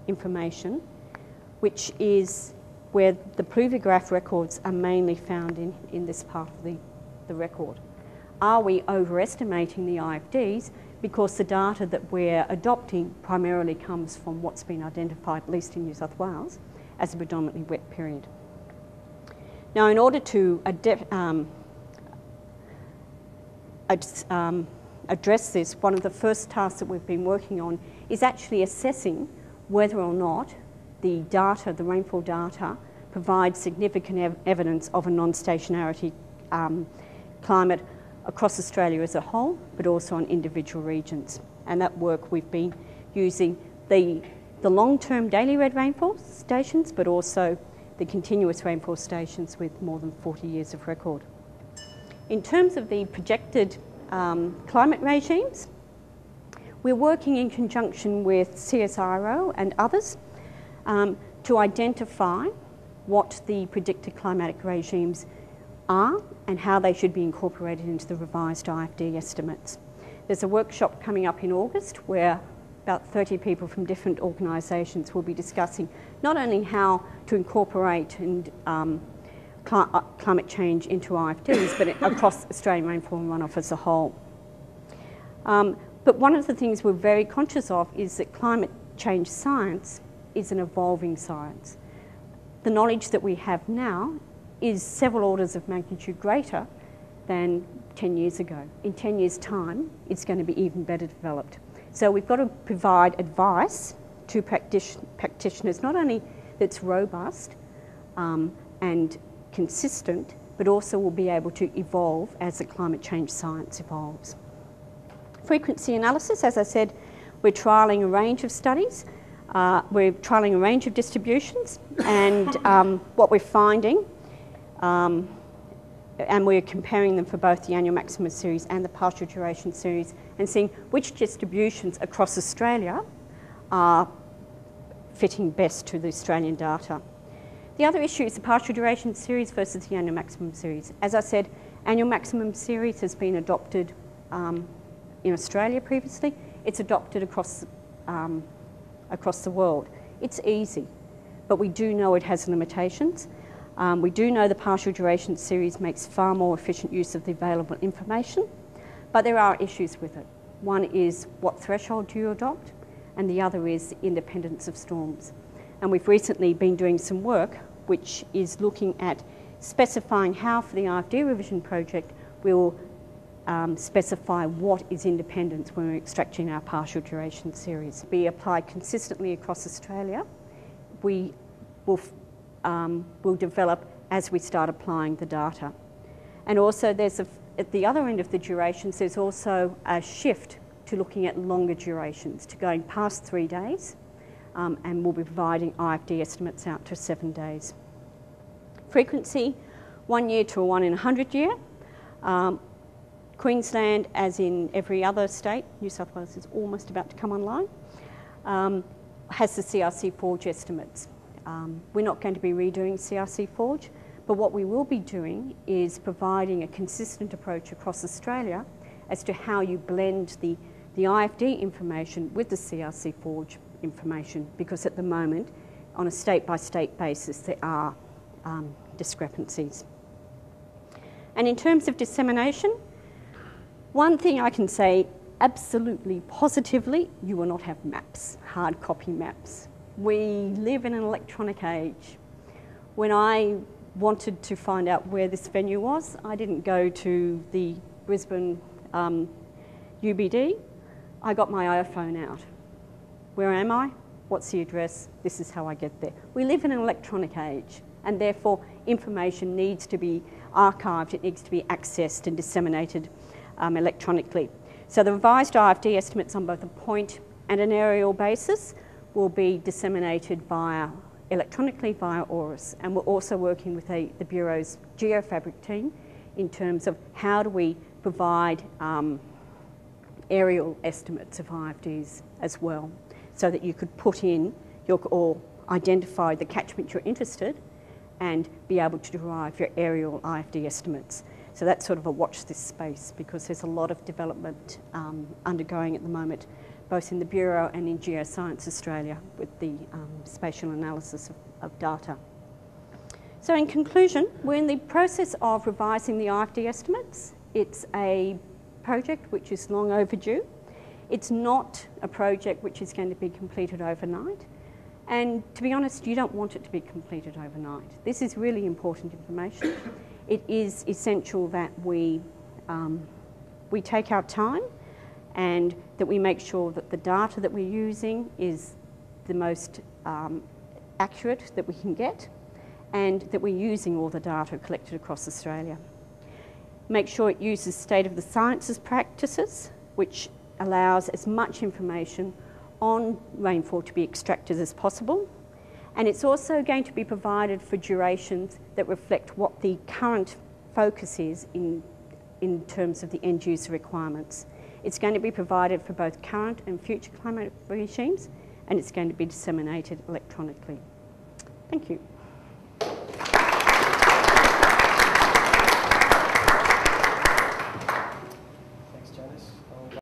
information, which is where the pluvograph records are mainly found in this part of the record. Are we overestimating the IFDs because the data that we're adopting primarily comes from what's been identified, at least in New South Wales, as a predominantly wet period? Now, in order to address this, one of the first tasks that we've been working on is actually assessing whether or not the data, the rainfall data, provides significant evidence of a non-stationarity climate across Australia as a whole, but also on individual regions. And that work we've been using the long-term daily red rainfall stations, but also the continuous rainfall stations with more than 40 years of record. In terms of the projected climate regimes, we're working in conjunction with CSIRO and others to identify what the predicted climatic regimes are and how they should be incorporated into the revised IFD estimates. There's a workshop coming up in August where about 30 people from different organisations will be discussing not only how to incorporate and climate change into IFDs, but across Australian rainfall and runoff as a whole. But one of the things we're very conscious of is that climate change science is an evolving science. The knowledge that we have now is several orders of magnitude greater than 10 years ago. In 10 years' time, it's going to be even better developed. So we've got to provide advice to practitioners, not only that's robust and consistent, but also will be able to evolve as the climate change science evolves. Frequency analysis, as I said, we're trialling a range of studies. We're trialling a range of distributions, and what we're finding, and we're comparing them for both the annual maximum series and the partial duration series, and seeing which distributions across Australia are fitting best to the Australian data. The other issue is the partial duration series versus the annual maximum series. As I said, annual maximum series has been adopted in Australia previously. It's adopted across the world. It's easy, but we do know it has limitations. We do know the partial duration series makes far more efficient use of the available information, but there are issues with it. One is what threshold do you adopt, and the other is the independence of storms. And we've recently been doing some work which is looking at specifying how, for the IFD revision project, we'll specify what is independence when we're extracting our partial duration series. Be applied consistently across Australia. We will develop as we start applying the data. And also there's at the other end of the durations, there's also a shift to looking at longer durations, to going past 3 days, and we'll be providing IFD estimates out to 7 days. Frequency, 1 year to a 1 in 100 year. Queensland, as in every other state, New South Wales is almost about to come online, has the CRC Forge estimates. We're not going to be redoing CRC Forge, but what we will be doing is providing a consistent approach across Australia as to how you blend the IFD information with the CRC Forge information, because at the moment, on a state-by-state basis, there are discrepancies. And in terms of dissemination, one thing I can say absolutely positively, you will not have maps, hard copy maps. We live in an electronic age. When I wanted to find out where this venue was, I didn't go to the Brisbane UBD. I got my iPhone out. Where am I? What's the address? This is how I get there. We live in an electronic age, and therefore information needs to be archived, it needs to be accessed and disseminated electronically. So the revised IFD estimates on both a point and an aerial basis will be disseminated electronically via AURUS, and we're also working with the Bureau's GeoFabric team in terms of how do we provide aerial estimates of IFDs as well, so that you could put in or identify the catchment you're interested and be able to derive your aerial IFD estimates. So that's sort of a watch this space, because there's a lot of development undergoing at the moment, both in the Bureau and in Geoscience Australia with the spatial analysis of data. So in conclusion, we're in the process of revising the IFD estimates. It's a project which is long overdue. It's not a project which is going to be completed overnight. And to be honest, you don't want it to be completed overnight. This is really important information. It is essential that we take our time and that we make sure that the data that we're using is the most accurate that we can get, and that we're using all the data collected across Australia. Make sure it uses state of the sciences practices, which allows as much information on rainfall to be extracted as possible. And it's also going to be provided for durations that reflect what the current focus is in terms of the end user requirements. It's going to be provided for both current and future climate regimes, and it's going to be disseminated electronically. Thank you.